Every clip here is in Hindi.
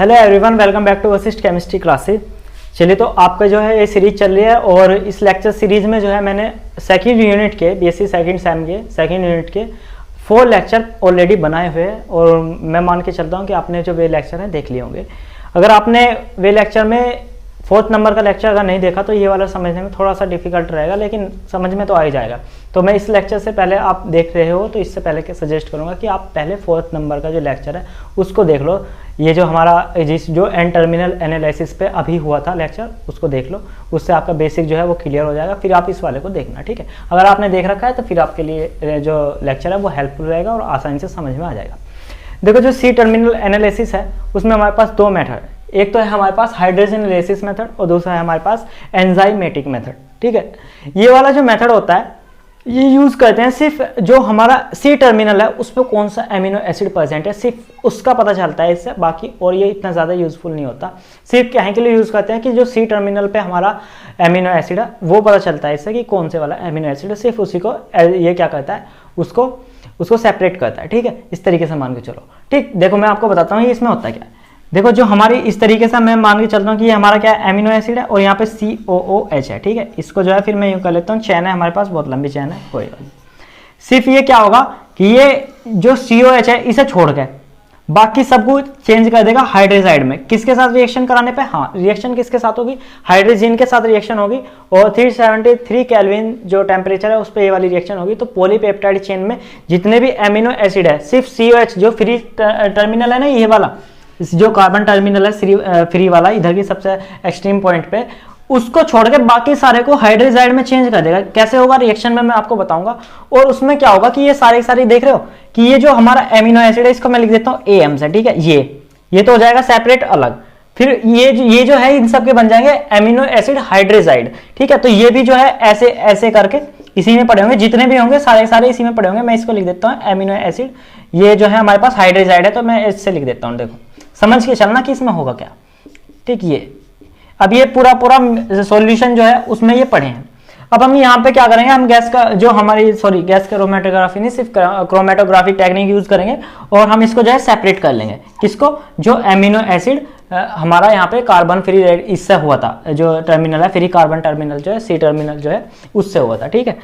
Hello everyone, welcome back to Vashishtha chemistry classes. चलिए, तो आपका जो है ये सीरीज चल रही है और इस लेक्चर सीरीज में जो है मैंने सेकंड यूनिट के बीएससी सेकंड सेम के सेकंड यूनिट के 4 लेक्चर ऑलरेडी बनाए हुए हैं और मैं मान के चलता हूँ कि आपने जो वे लेक्चर हैं देख लिए होंगे। अगर आपने वे लेक्चर में 4th नंबर का लेक्चर अगर नहीं देखा तो ये वाला समझने में थोड़ा सा डिफिकल्ट रहेगा, लेकिन समझ में तो आ ही जाएगा। तो मैं इस लेक्चर से पहले आप देख रहे हो तो इससे पहले के सजेस्ट करूंगा कि आप पहले 4th नंबर का जो लेक्चर है उसको देख लो। ये जो हमारा जो एन टर्मिनल एनालिसिस पे अभी हुआ था लेक्चर, उसको देख लो, उससे आपका बेसिक जो है वो क्लियर हो जाएगा। फिर आप इस वाले को देखना, ठीक है। अगर आपने देख रखा है तो फिर आपके लिए जो लेक्चर है वो हेल्पफुल रहेगा और आसानी से समझ में आ जाएगा। देखो, जो सी टर्मिनल एनालिसिस है उसमें हमारे पास 2 मेथड है। एक तो है हमारे पास हाइड्रोजनलेसिस मेथड और दूसरा है हमारे पास एंजाइमेटिक मेथड, ठीक है। ये वाला जो मेथड होता है ये यूज करते हैं सिर्फ जो हमारा सी टर्मिनल है उस पर कौन सा एमिनो एसिड प्रेजेंट है, सिर्फ उसका पता चलता है इससे, बाकी और ये इतना ज़्यादा यूजफुल नहीं होता। सिर्फ क्या है के लिए यूज़ करते हैं कि जो सी टर्मिनल पे हमारा एमिनो एसिड है वो पता चलता है इससे कि कौन से वाला एमिनो एसिड है, सिर्फ उसी को ये क्या करता है, उसको सेपरेट करता है, ठीक है। इस तरीके से मान के चलो, ठीक। देखो, मैं आपको बताता हूँ ये इसमें होता है क्या है। देखो, जो हमारी इस तरीके से मैं मान के चलता हूँ कि ये हमारा क्या है, एमिनो एसिड है और यहाँ पे COOH है, ठीक है। इसको जो है फिर मैं यूँ कर लेता हूँ, चैन है हमारे पास, बहुत लंबी चैन है, कोई बात नहीं। सिर्फ ये क्या होगा कि ये जो COH है इसे छोड़ के बाकी सब कुछ चेंज कर देगा हाइड्रोजाइड में। किसके साथ रिएक्शन कराने पे? हाँ, रिएक्शन किसके साथ होगी? हाइड्रोजन के साथ रिएक्शन होगी और 373 केल्विन जो टेम्परेचर है उस पर ये वाली रिएक्शन होगी। तो पॉलीपेप्टाइड चेन में जितने भी एमिनो एसिड है, सिर्फ COH जो फ्री टर्मिनल है ना, ये वाला जो कार्बन टर्मिनल है फ्री वाला इधर की सबसे एक्सट्रीम पॉइंट पे, उसको छोड़ के बाकी सारे को हाइड्रोजाइड में चेंज कर देगा। कैसे होगा रिएक्शन में मैं आपको बताऊंगा। और उसमें क्या होगा कि ये सारे देख रहे हो कि ये जो हमारा एमिनो एसिड है इसको मैं लिख देता हूँ AM से, ठीक है। ये तो हो जाएगा सेपरेट अलग। फिर ये जो है इन सब के बन जाएंगे एमिनो एसिड हाइड्रोजाइड, ठीक है। तो ये भी जो है ऐसे ऐसे करके इसी में पड़े होंगे, जितने भी होंगे सारे इसी में पड़े होंगे। मैं इसको लिख देता हूँ एमिनो एसिड, ये जो है हमारे पास हाइड्रोजाइड है तो मैं इससे लिख देता हूँ। देखो, समझ के चलना कि इसमें होगा क्या, ठीक। ये अब ये पूरा सॉल्यूशन जो है उसमें ये पड़े हैं। अब हम यहाँ पे क्या करेंगे, हम गैस का जो हमारी गैस क्रोमेटोग्राफी नहीं, सिर्फ क्रोमेटोग्राफी टेक्निक यूज करेंगे और हम इसको जो है सेपरेट कर लेंगे। किसको? जो एमिनो एसिड हमारा यहाँ पे कार्बन फ्री इससे हुआ था, जो टर्मिनल है फ्री कार्बन टर्मिनल जो है सी टर्मिनल जो है उससे हुआ था, ठीक है।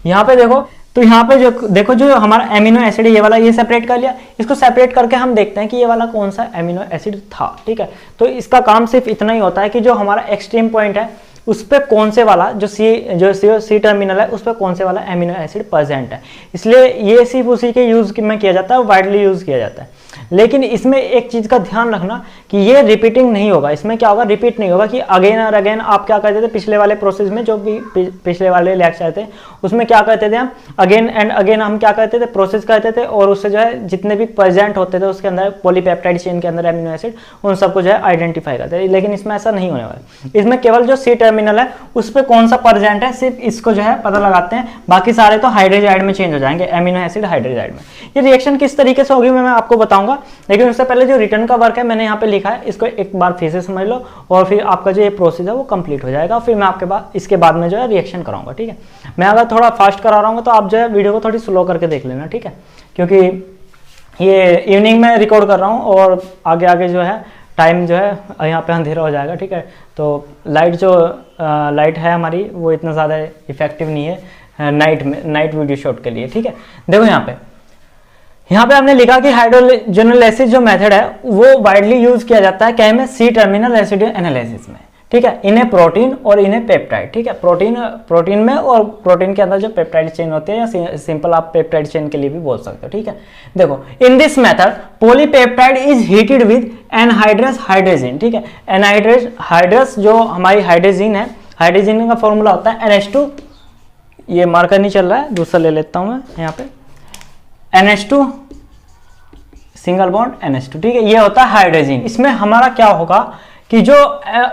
यहाँ पे देखो, तो यहाँ पे जो देखो जो हमारा एमिनो एसिड है ये वाला, ये सेपरेट कर लिया। इसको सेपरेट करके हम देखते हैं कि ये वाला कौन सा एमिनो एसिड था, ठीक है। तो इसका काम सिर्फ इतना ही होता है कि जो हमारा एक्सट्रीम पॉइंट है उस पर कौन से वाला जो सी टर्मिनल है उस पर कौन से वाला एमिनो एसिड प्रेजेंट है। इसलिए ये सिर्फ उसी के यूज में किया जाता है, वाइडली यूज किया जाता है। लेकिन इसमें एक चीज का ध्यान रखना कि ये रिपीटिंग नहीं होगा। इसमें क्या होगा, रिपीट नहीं होगा कि अगेन और अगेन आप क्या करते थे पिछले वाले प्रोसेस में, जो भी पिछले वाले लेक्चर थे उसमें क्या करते थे हम, अगेन एंड अगेन हम क्या करते थे, प्रोसेस करते थे और उससे जो है जितने भी प्रेजेंट होते थे उसके अंदर पॉलीपेप्टाइड चेन के अंदर एमिनो एसिड, उन सबको जो है आइडेंटिफाई करते थे। लेकिन इसमें ऐसा नहीं होने वाला। इसमें केवल जो सी टर्मिनल है उस पर कौन सा प्रेजेंट है सिर्फ इसको जो है पता लगाते हैं, बाकी सारे तो हाइड्रोजाइड में चेंज हो जाएंगे, एमिनो एसिड हाइड्रोजाइड में। ये रिएक्शन किस तरीके से होगी मैं आपको बताऊंगा, लेकिन उससे पहले जो रिटर्न का वर्क है मैंने यहाँ पे लिखा है, इसको एक बार फिर से समझ लो और फिर आपका जो ये प्रोसेस है वो कंप्लीट हो जाएगा। फिर मैं आपके इसके बाद में जो है रिएक्शन कराऊंगा, ठीक है। मैं अगर थोड़ा फास्ट करा रहा हूँ तो आप जो है वीडियो को थोड़ी स्लो करके देख लेना, ठीक है, क्योंकि ये इवनिंग में रिकॉर्ड कर रहा हूँ और आगे जो है टाइम जो है यहाँ पे अंधेरा हो जाएगा, ठीक है। तो लाइट है हमारी वो इतना ज़्यादा इफेक्टिव नहीं है नाइट वीडियो शूट के लिए, ठीक है। देखो यहाँ पे हमने लिखा कि हाइड्रोजनलेसिस जो मेथड है वो वाइडली यूज किया जाता है क्या में, सी टर्मिनल रेसिड्यू एनालिसिस में, ठीक है। इन्हें प्रोटीन और इन्हें पेप्टाइड, ठीक है। प्रोटीन में और प्रोटीन के अंदर जो पेप्टाइड चेन होती है या सिंपल आप पेप्टाइड चेन के लिए भी बोल सकते हो, ठीक है। देखो, in this method polypeptide is heated with anhydrous hydrogen, ठीक है। एनहाइड्रस जो हमारी हाइड्रोजन है, हाइड्रोजन का फॉर्मूला होता है NH2, ये मार्कर नहीं चल रहा है, दूसरा ले लेता हूं मैं यहाँ पे, NH2 सिंगल बॉन्ड NH2, ठीक है। ये होता है हाइड्रोजन। इसमें हमारा क्या होगा कि जो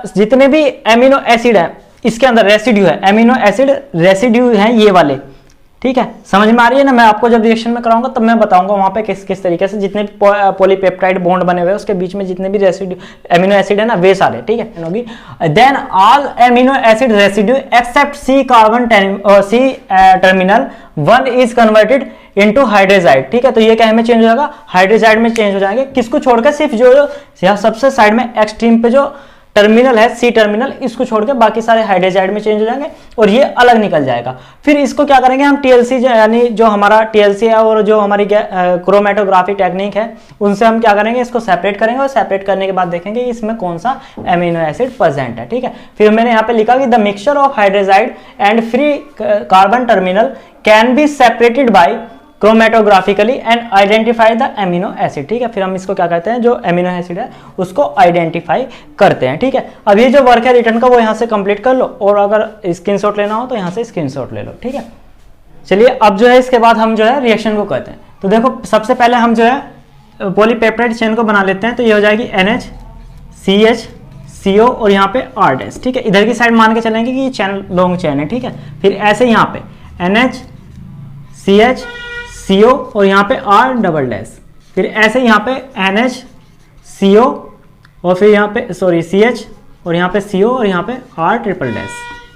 जितने भी एमिनो एसिड है इसके अंदर रेसिड्यू है, एमिनो एसिड रेसिड्यू है ये वाले, ठीक है। समझ में आ रही है ना। मैं आपको जब रिएक्शन में कराऊंगा तब मैं बताऊंगा वहां पे किस तरीके से जितने पॉलीपेप्टाइड बॉन्ड बने हुए हैं उसके बीच में जितने भी रेसिड्यू एमिनो एसिड है ना वे सारे, ठीक है, होगी। Then all amino acid residue except C carbon C terminal 1 is converted into hydrazide, ठीक है। तो ये क्या में चेंज हो जाएगा, हाइड्रोजाइड में चेंज हो जाएंगे। किसको छोड़कर, सिर्फ जो यहाँ सबसे साइड में एक्सट्रीम पे जो टर्मिनल है सी टर्मिनल, इसको छोड़ के बाकी सारे हाइड्रोजाइड में चेंज हो जाएंगे और ये अलग निकल जाएगा। फिर इसको क्या करेंगे हम, टीएलसी यानी जो हमारा टीएलसी है और जो हमारी क्रोमेटोग्राफी टेक्निक है उनसे हम क्या करेंगे, इसको सेपरेट करेंगे और सेपरेट करने के बाद देखेंगे इसमें कौन सा एमिनो एसिड प्रेजेंट है, ठीक है। फिर मैंने यहाँ पे लिखा कि the mixture of hydrazide and free carbon terminal can be separated by chromatographically and identify the amino acid, ठीक है। फिर हम इसको क्या कहते हैं, जो एमिनो एसिड है उसको आइडेंटिफाई करते हैं, ठीक है। अब ये जो वर्क है रिटर्न का वो यहाँ से कंप्लीट कर लो, और अगर स्क्रीनशॉट लेना हो तो यहाँ से स्क्रीनशॉट ले लो, ठीक है। चलिए अब जो है इसके बाद हम जो है रिएक्शन को करते हैं। तो देखो सबसे पहले हम जो है पॉलीपेप्टाइड चेन को बना लेते हैं। तो ये हो जाएगी NH CH CO और यहाँ पे R-, ठीक है। इधर की साइड मान के चलेंगे कि ये चैन लॉन्ग चैन है, ठीक है। फिर ऐसे यहाँ पे NH CH CO और यहाँ पे R-, फिर ऐसे यहाँ पे NH CO और फिर यहाँ पे CH और यहाँ पे CO और यहाँ पे R-,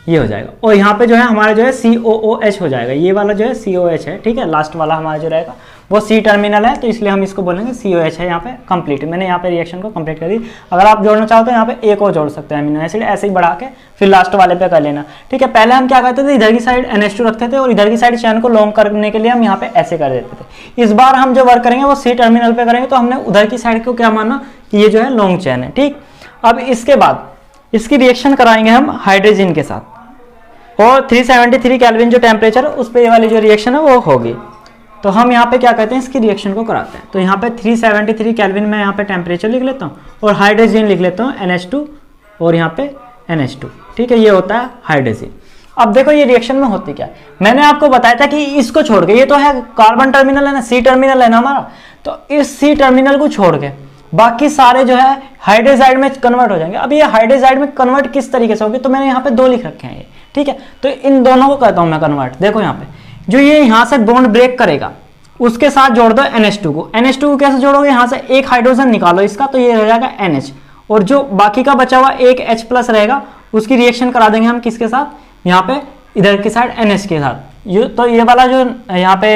ये हो जाएगा। और यहाँ पे जो है हमारा जो है COOH हो जाएगा, ये वाला जो है COH है, ठीक है। लास्ट वाला हमारा जो रहेगा वो C टर्मिनल है, तो इसलिए हम इसको बोलेंगे COH है। यहाँ पे कंप्लीट, मैंने यहाँ पे रिएक्शन को कंप्लीट कर दी। अगर आप जोड़ना चाहो तो यहाँ पे एक और जोड़ सकते हैं अमीनो एसिड, ऐसे ही बढ़ा के फिर लास्ट वाले पे कर लेना, ठीक है। पहले हम क्या करते थे, इधर की साइड NH2 रखते थे और इधर की साइड चैन को लॉन्ग करने के लिए हम यहाँ पे ऐसे कर देते थे। इस बार हम जो वर्क करेंगे वो C टर्मिनल पे करेंगे, तो हमने उधर की साइड को क्या माना कि ये जो है लॉन्ग चैन है, ठीक। अब इसके बाद इसकी रिएक्शन कराएंगे हम हाइड्रोजन के साथ, और 373 केल्विन जो टेम्परेचर है उस पर ये वाली जो रिएक्शन है वो होगी। तो हम यहाँ पे क्या कहते हैं, इसकी रिएक्शन को कराते हैं। तो यहाँ पे 373 केल्विन में यहाँ पे टेम्परेचर लिख लेता हूँ और हाइड्रोजन लिख लेता हूँ NH2 और यहाँ पे NH2, ठीक है। ये होता है हाइड्रोजन। अब देखो ये रिएक्शन में होती क्या है, मैंने आपको बताया था कि इसको छोड़ के, ये तो है कार्बन टर्मिनल है ना, C टर्मिनल है ना हमारा, तो इस C टर्मिनल को छोड़ के बाकी सारे जो है हाइड्रोजाइड में कन्वर्ट हो जाएंगे। अब ये हाइड्रोजाइड में कन्वर्ट किस तरीके से होगी, तो मैंने यहाँ पे 2 लिख रखे हैं ये, ठीक है। तो इन दोनों को कहता हूं मैं कन्वर्ट। देखो यहाँ पे जो ये यहाँ से बॉन्ड ब्रेक करेगा उसके साथ जोड़ दो NH2 को। NH2 को कैसे जोड़ोगे, यहाँ से एक हाइड्रोजन निकालो इसका, तो ये हो जाएगा NH, और जो बाकी का बचा हुआ एक H+ रहेगा उसकी रिएक्शन करा देंगे हम किसके साथ, यहाँ पे इधर की साइड NH के साथ। तो ये वाला जो यहाँ पे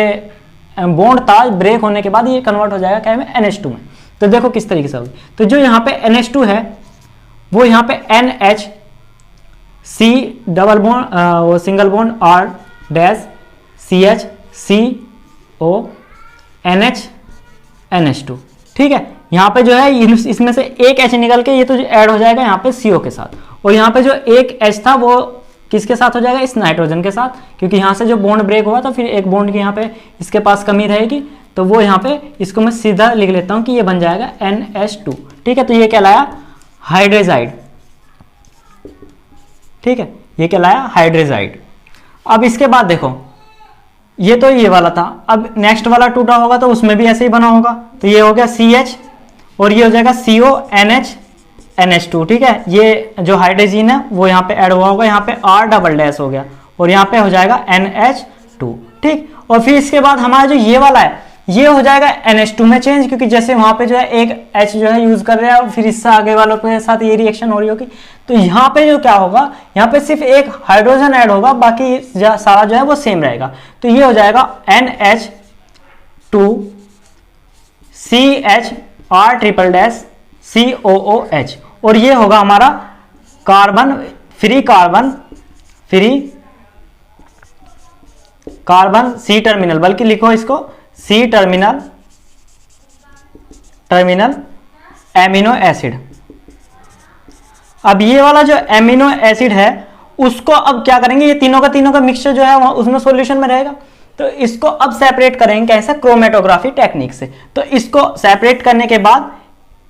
बॉन्ड था ब्रेक होने के बाद ये कन्वर्ट हो जाएगा क्या में, NH2 में। तो देखो किस तरीके से होगी। तो जो यहाँ पे NH2 है वो यहाँ पे NH C डबल बॉन्ड वो single bond R-, CH CO NH NH2, ठीक है। यहाँ पे जो है इसमें से एक H निकल के ये तो ऐड हो जाएगा यहाँ पे CO के साथ, और यहाँ पे जो एक H था वो किसके साथ हो जाएगा, इस नाइट्रोजन के साथ, क्योंकि यहाँ से जो बॉन्ड ब्रेक हुआ तो फिर एक बॉन्ड की यहाँ पे इसके पास कमी रहेगी, तो वो यहाँ पे इसको मैं सीधा लिख लेता हूँ कि ये बन जाएगा NH2, ठीक है। तो ये कहलाया हाइड्रोजाइड, ठीक है, ये कहलाया हाइड्रोजाइड। अब इसके बाद देखो ये तो ये वाला था, अब नेक्स्ट वाला टूटा होगा तो उसमें भी ऐसे ही बना होगा। तो ये हो गया CH और ये हो जाएगा CO NH NH2, ठीक है। ये जो हाइड्रोजन है वो यहाँ पे ऐड हुआ होगा, यहाँ पे R-, हो गया और यहाँ पे हो जाएगा NH2, ठीक। और फिर इसके बाद हमारा जो ये वाला है ये हो जाएगा NH2 में चेंज, क्योंकि जैसे वहां पे जो है एक H जो है यूज कर रहे हैं और फिर इससे आगे वालों के साथ ये रिएक्शन हो रही होगी। तो यहाँ पे जो क्या होगा, यहाँ पे सिर्फ एक हाइड्रोजन ऐड होगा, बाकी सारा जो है वो सेम रहेगा। तो ये हो जाएगा NH2 CH R-, COOH, और ये होगा हमारा कार्बन C टर्मिनल, बल्कि लिखो इसको C टर्मिनल एमिनो एसिड। अब ये वाला जो एमिनो एसिड है उसको अब क्या करेंगे, ये तीनों का मिक्सचर जो है उसमें सॉल्यूशन में रहेगा, तो इसको अब सेपरेट करेंगे कैसे, क्रोमेटोग्राफी टेक्निक से। तो इसको सेपरेट करने के बाद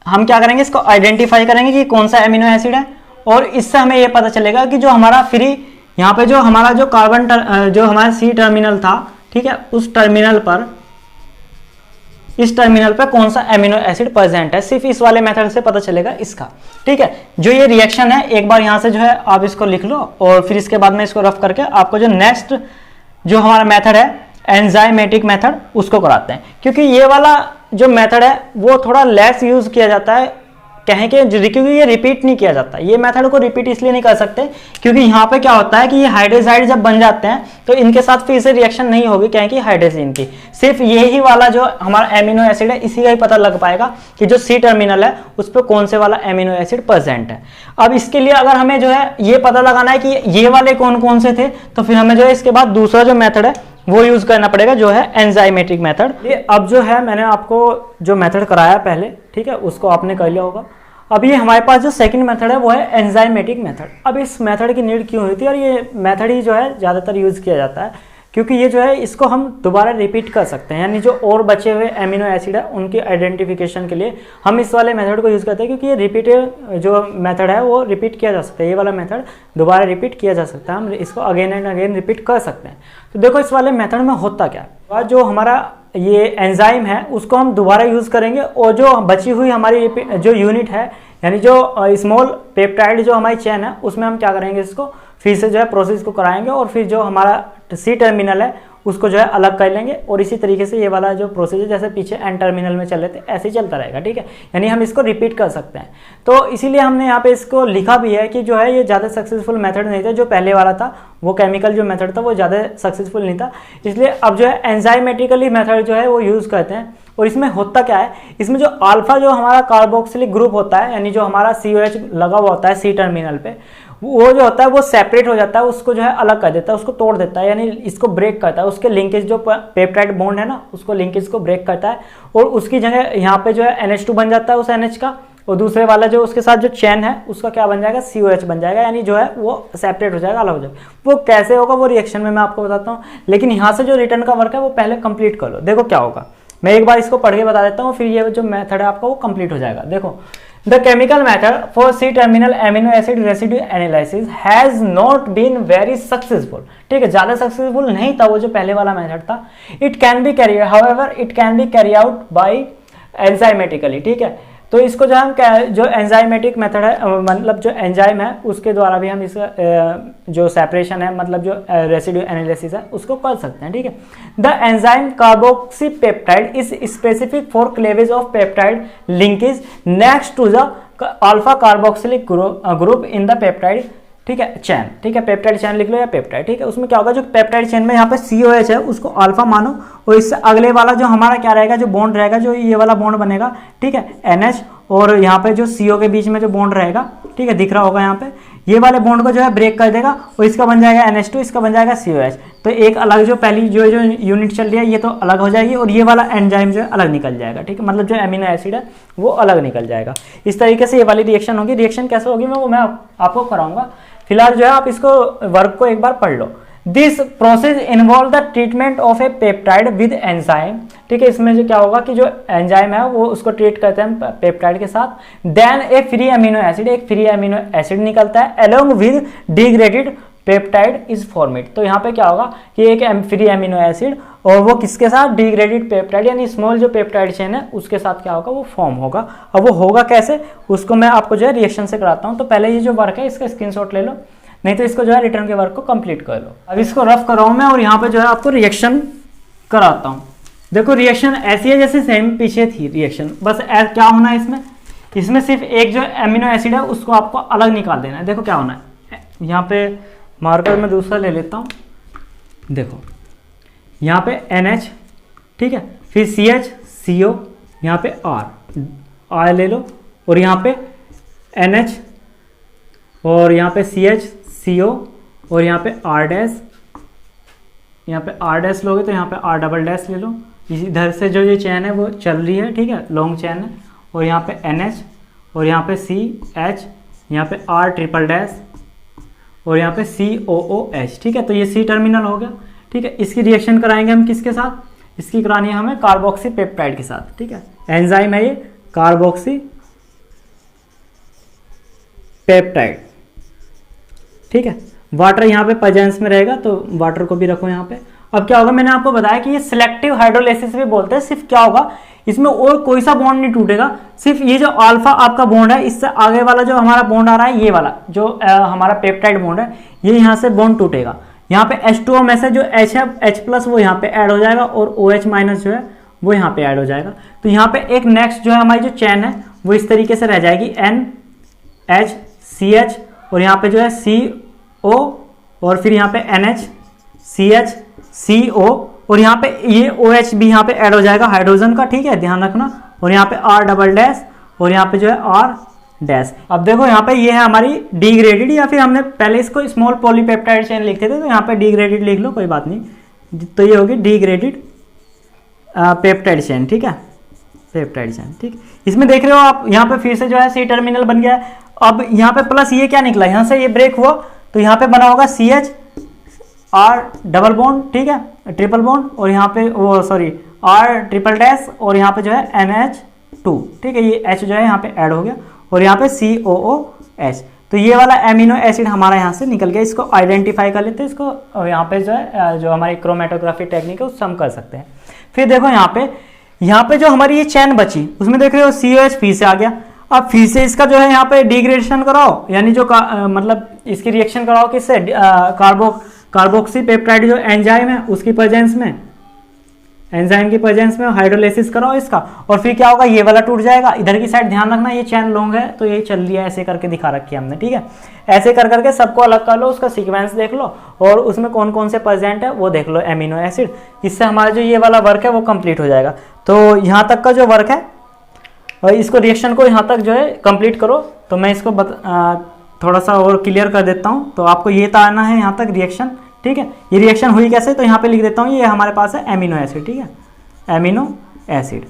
हम क्या करेंगे, इसको आइडेंटिफाई करेंगे कि कौन सा एमिनो एसिड है, और इससे हमें यह पता चलेगा कि जो हमारा फ्री यहाँ पे जो हमारा जो कार्बन जो हमारा C टर्मिनल था, ठीक है, उस टर्मिनल पर इस टर्मिनल पे कौन सा एमिनो एसिड प्रेजेंट है, सिर्फ इस वाले मेथड से पता चलेगा इसका, ठीक है। जो ये रिएक्शन है एक बार यहाँ से जो है आप इसको लिख लो, और फिर इसके बाद में इसको रफ करके आपको जो नेक्स्ट जो हमारा मेथड है एंजाइमेटिक मेथड उसको कराते हैं, क्योंकि ये वाला जो मेथड है वो थोड़ा लेस यूज किया जाता है कहें कि क्योंकि ये रिपीट नहीं किया जाता, ये मेथड को रिपीट इसलिए नहीं कर सकते क्योंकि यहाँ पे क्या होता है कि ये हाइड्रोजाइड जब बन जाते हैं तो इनके साथ फिर से रिएक्शन नहीं होगी, कहें कि हाइड्रोजन की, सिर्फ यही वाला जो हमारा एमिनो एसिड है इसी का ही पता लग पाएगा कि जो सी टर्मिनल है उस पर कौन से वाला एमिनो एसिड प्रेजेंट है। अब इसके लिए अगर हमें जो है ये पता लगाना है कि ये वाले कौन कौन से थे, तो फिर हमें जो है इसके बाद दूसरा जो मेथड है वो यूज करना पड़ेगा, जो है एंजाइमेटिक मेथड। ये अब जो है मैंने आपको जो मेथड कराया पहले, ठीक है, उसको आपने कर लिया होगा। अब ये हमारे पास जो सेकंड मेथड है वो है एंजाइमेटिक मेथड। अब इस मेथड की नीड क्यों हुई थी, और ये मेथड ही जो है ज़्यादातर यूज़ किया जाता है क्योंकि ये जो है इसको हम दोबारा रिपीट कर सकते हैं, यानी जो और बचे हुए एमिनो एसिड है उनकी आइडेंटिफिकेशन के लिए हम इस वाले मेथड को यूज़ करते हैं, क्योंकि ये रिपीट जो मेथड है वो रिपीट किया जा सकता है, ये वाला मेथड दोबारा रिपीट किया जा सकता है, हम इसको अगेन एंड अगेन रिपीट कर सकते हैं। तो देखो इस वाले मेथड में होता क्या है, जो हमारा ये एंजाइम है उसको हम दोबारा यूज़ करेंगे और जो बची हुई हमारी जो यूनिट है, यानी जो स्मॉल पेप्टाइड जो हमारी चेन है उसमें हम क्या करेंगे, इसको फिर से जो है प्रोसेस को कराएंगे और फिर जो हमारा सी टर्मिनल है उसको जो है अलग कर लेंगे, और इसी तरीके से ये वाला जो प्रोसेस है जैसे पीछे एन टर्मिनल में चल रहे थे ऐसे ही चलता रहेगा, ठीक है, यानी हम इसको रिपीट कर सकते हैं। तो इसीलिए हमने यहाँ पे इसको लिखा भी है कि जो है ये ज़्यादा सक्सेसफुल मेथड नहीं था, जो पहले वाला था वो केमिकल जो मेथड था वो ज़्यादा सक्सेसफुल नहीं था, इसलिए अब जो है एंजाइमेटिकली मेथड जो है वो यूज़ करते हैं। और इसमें होता क्या है, इसमें जो अल्फा जो हमारा कार्बोक्सिलिक ग्रुप होता है, यानी जो हमारा COH लगा हुआ होता है सी टर्मिनल पे, वो जो होता है वो सेपरेट हो जाता है, उसको जो है अलग कर देता है, उसको तोड़ देता है, यानी इसको ब्रेक करता है, उसके लिंकेज जो पेप्टाइड बॉन्ड है ना उसको लिंकेज को ब्रेक करता है, और उसकी जगह यहाँ पे जो है NH2 बन जाता है उस NH का, और दूसरे वाला जो उसके साथ जो चेन है उसका क्या बन जाएगा, COH बन जाएगा, यानी जो है वो सेपरेट हो जाएगा, अलग हो जाएगा। वो कैसे होगा वो रिएक्शन में मैं आपको बताता हूँ, लेकिन यहाँ से जो रिटर्न का वर्क है वो पहले कंप्लीट कर लो। देखो क्या होगा, मैं एक बार इसको पढ़ के बता देता हूँ, फिर ये जो मेथड है आपका वो कंप्लीट हो जाएगा। देखो, the chemical method for C terminal amino acid residue analysis has not been very successful, ठीक है, ज्यादा सक्सेसफुल नहीं था वो जो पहले वाला मेथड था। It can be carry however it can be carry out by enzymatically, ठीक है, तो इसको जो हम जो एंजाइमेटिक मेथड है, मतलब जो एंजाइम है उसके द्वारा भी हम इस जो सेपरेशन है, मतलब जो रेसिड्यू एनालिसिस है उसको कर सकते हैं, ठीक है। The enzyme carboxypeptide is specific for cleavage of peptide linkage next to the alpha carboxylic group in the peptide, ठीक है, चैन, ठीक है, पेप्टाइड चैन लिख लो या पेप्टाइड, ठीक है। उसमें क्या होगा, जो पेप्टाइड चैन में यहाँ पे COH है उसको अल्फा मानो, और इससे अगले वाला जो हमारा क्या रहेगा, जो बॉन्ड रहेगा, जो ये वाला बॉन्ड बनेगा, ठीक है, NH, और यहाँ पे जो CO के बीच में जो बॉन्ड रहेगा, ठीक है, दिख रहा होगा यहाँ पे, ये वाले बॉन्ड को जो है ब्रेक कर देगा और इसका बन जाएगा NH2, इसका बन जाएगा COH। तो एक अलग जो पहली जो यूनिट चल रही है ये तो अलग हो जाएगी, और ये वाला एंजाइम जो है अलग निकल जाएगा, ठीक है, मतलब जो एमिनो एसिड है वो अलग निकल जाएगा। इस तरीके से ये वाली रिएक्शन होगी। रिएक्शन कैसे होगी मैं आपको कराऊंगा, फिलहाल जो है आप इसको वर्क को एक बार पढ़ लो। This process involve the treatment of a peptide with enzyme, ठीक है, इसमें जो क्या होगा कि जो एंजाइम है वो उसको ट्रीट करते हैं पेप्टाइड के साथ। देन ए फ्री अमीनो एसिड, एक फ्री अमीनो एसिड निकलता है, along with degraded peptide is formed. तो यहाँ पे क्या होगा कि एक फ्री अमीनो एसिड और वो किसके साथ, डिग्रेडेड पेप्टाइड, यानी स्मॉल जो पेप्टाइड चेन है उसके साथ क्या होगा, वो फॉर्म होगा। अब वो होगा कैसे, उसको मैं आपको जो है रिएक्शन से कराता हूँ। तो पहले ये जो वर्क है इसका स्क्रीनशॉट ले लो, नहीं तो इसको जो है रिटर्न के वर्क को कंप्लीट कर लो। अब इसको रफ कर रहा हूँ मैं, और यहाँ पे जो है आपको रिएक्शन कराता हूँ। देखो रिएक्शन ऐसी है जैसे सेम पीछे थी रिएक्शन, बस क्या होना है इसमें सिर्फ एक जो अमीनो एसिड है उसको आपको अलग निकाल देना है। देखो क्या होना है, यहाँ पे मार्कर में दूसरा ले लेता हूँ, देखो यहाँ पे NH, ठीक है, फिर CH CO, यहाँ पे R ले लो, और यहाँ पे NH, और यहाँ पे CH CO, और यहाँ पे R डैश, यहाँ पे R डैश लोगे तो यहाँ पे R डबल डैश ले लो। इधर से जो ये चैन है वो चल रही है, ठीक है, लॉन्ग चैन है, और यहाँ पे NH, और यहाँ पे CH, यहाँ पे R ट्रिपल डैश, और यहाँ पे COOH, ठीक है। तो ये C टर्मिनल हो गया, ठीक है। इसकी रिएक्शन कराएंगे हम किसके साथ, इसकी करानी है हमें कार्बोक्सी पेप्टाइड के साथ, ठीक है। एंजाइम है ये कार्बोक्सी पेप्टाइड, ठीक है। वाटर यहाँ पे प्रेजेंस में रहेगा तो वाटर को भी रखो यहाँ पे। अब क्या होगा, मैंने आपको बताया कि ये सिलेक्टिव हाइड्रोलाइसिस भी बोलते हैं। सिर्फ क्या होगा, इसमें और कोई सा बॉन्ड नहीं टूटेगा, सिर्फ ये जो अल्फा आपका बॉन्ड है इससे आगे वाला जो हमारा बॉन्ड आ रहा है, ये वाला जो हमारा पेप्टाइड बॉन्ड है, ये यहाँ से बॉन्ड टूटेगा। यहाँ पे H2O में से जो H है H+ वो यहाँ पे ऐड हो जाएगा, और OH- जो है वो यहाँ पे ऐड हो जाएगा। तो यहाँ पे एक नेक्स्ट जो है हमारी जो चैन है वो इस तरीके से रह जाएगी NH और यहाँ पे जो है CO और फिर यहाँ पे NH और यहाँ पे ये OH भी यहाँ पे ऐड हो जाएगा हाइड्रोजन का, ठीक है, ध्यान रखना। और यहाँ पे R डबल डैश और यहाँ पे जो है R डैश। अब देखो यहाँ पे ये है हमारी डिग्रेडेड, या फिर हमने पहले इसको स्मॉल पॉलीपेप्टाइड चेन लिखते थे तो यहाँ पे डिग्रेडेड लिख लो, कोई बात नहीं। तो ये होगी डिग्रेडेड पेप्टाइड चेन, ठीक है, पेप्टाइड चेन, ठीक। इसमें देख रहे हो आप यहाँ पे फिर से जो है C टर्मिनल बन गया है। अब यहाँ पे प्लस ये क्या निकला, यहाँ से ये ब्रेक हुआ तो यहाँ पे बना होगा CH R डबल बॉन्ड, ठीक है, ट्रिपल बॉन्ड, और यहाँ पे वो सॉरी R ट्रिपल डैश और यहाँ पे जो है NH2, ठीक है, ये H जो है यहाँ पे ऐड हो गया और यहाँ पे COOH। तो ये वाला एमिनो एसिड हमारा यहाँ से निकल गया। इसको आइडेंटिफाई कर लेते हैं, इसको यहाँ पे जो है जो हमारी क्रोमेटोग्राफी टेक्निक है उससे हम कर सकते हैं। फिर देखो यहाँ पे जो हमारी ये चैन बची उसमें देख रहे हो COH फिर से आ गया। अब फिर से इसका जो है यहाँ पे डिग्रेडेशन कराओ, यानी जो मतलब इसकी रिएक्शन कराओ किससे, कार्बोक्सी पेप्टाइड जो एंजाइम है उसकी प्रेजेंस में, एंजाइम की प्रेजेंस में हाइड्रोलाइसिस कराओ इसका, और फिर क्या होगा, ये वाला टूट जाएगा। इधर की साइड ध्यान रखना, ये चैन लॉन्ग है तो ये चल रही है, ऐसे करके दिखा रखी है हमने, ठीक है। ऐसे कर करके सबको अलग कर लो, उसका सीक्वेंस देख लो और उसमें कौन कौन से प्रेजेंट है वो देख लो, एमिनो एसिड। इससे हमारा जो ये वाला वर्क है वो कंप्लीट हो जाएगा। तो यहाँ तक का जो वर्क है और इसको रिएक्शन को यहाँ तक जो है कंप्लीट करो। तो मैं इसको थोड़ा सा और क्लियर कर देता हूँ। तो आपको ये तो आना है यहाँ तक रिएक्शन, ठीक है। ये रिएक्शन हुई कैसे, तो यहाँ पे लिख देता हूँ, ये हमारे पास है एमिनो एसिड, ठीक है, एमिनो एसिड,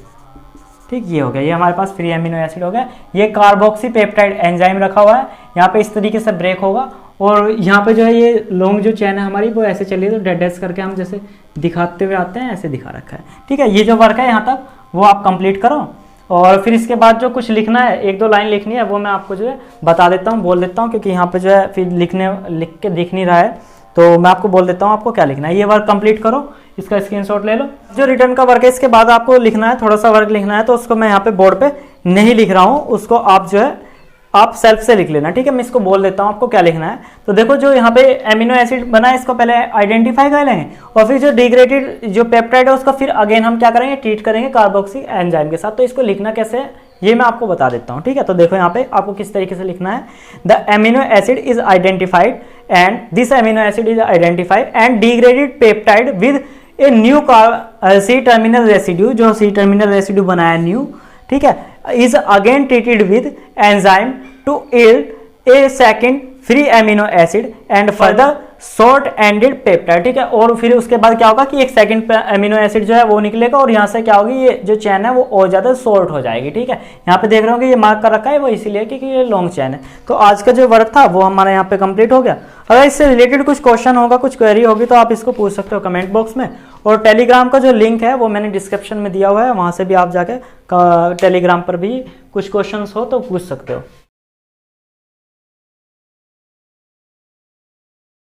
ठीक, ये हो गया, ये हमारे पास फ्री एमिनो एसिड हो गया। ये कार्बोक्सी पेप्टाइड एंजाइम रखा हुआ है, यहाँ पे इस तरीके से ब्रेक होगा और यहाँ पे जो है ये लॉन्ग जो चैन है हमारी वो ऐसे चलिए, तो डेड डैश करके हम जैसे दिखाते हुए आते हैं ऐसे दिखा रखा है, ठीक है। ये जो वर्क है यहाँ तक वो आप कंप्लीट करो और फिर इसके बाद जो कुछ लिखना है, एक दो लाइन लिखनी है, वो मैं आपको जो है बता देता हूँ, बोल देता हूँ, क्योंकि यहाँ पे जो है फिर लिख के दिख नहीं रहा है, तो मैं आपको बोल देता हूँ आपको क्या लिखना है। ये वर्क कंप्लीट करो, इसका स्क्रीनशॉट ले लो। जो रिटर्न का वर्क है इसके बाद आपको लिखना है, थोड़ा सा वर्क लिखना है, तो उसको मैं यहाँ पे बोर्ड पे नहीं लिख रहा हूँ, उसको आप जो है आप सेल्फ से लिख लेना, ठीक है। मैं इसको बोल देता हूँ आपको क्या लिखना है। तो देखो जो यहाँ पे एमिनो एसिड बना है इसको पहले आइडेंटिफाई कर लेंगे और फिर जो डिग्रेडेड जो पेप्टाइड है उसका फिर अगेन हम क्या करेंगे, ट्रीट करेंगे कार्बोक्सी एंजाइम के साथ। तो इसको लिखना कैसे है ये मैं आपको बता देता हूँ, ठीक है। तो देखो यहाँ पे आपको किस तरीके से लिखना है, the amino acid is identified and this amino acid is identified and degraded peptide with a new C terminal residue, जो C टर्मिनल रेसिड्यू बनाया न्यू, ठीक है, is again treated with enzyme to yield a second free amino acid and further short ended peptide, ठीक है। और फिर उसके बाद क्या होगा कि एक सेकंड एमिनो एसिड जो है वो निकलेगा और यहाँ से क्या होगी, ये जो चैन है वो और ज़्यादा शॉर्ट हो जाएगी, ठीक है। यहाँ पे देख रहे हो कि ये मार्क कर रखा है वो इसीलिए क्योंकि ये लॉन्ग चैन है। तो आज का जो वर्क था वो हमारा यहाँ पे कंप्लीट हो गया। अगर इससे रिलेटेड कुछ क्वेश्चन होगा, कुछ क्वेरी होगी तो आप इसको पूछ सकते हो कमेंट बॉक्स में। और टेलीग्राम का जो लिंक है वो मैंने डिस्क्रिप्शन में दिया हुआ है, वहाँ से भी आप जाके टेलीग्राम पर भी कुछ क्वेश्चन हो तो पूछ सकते हो।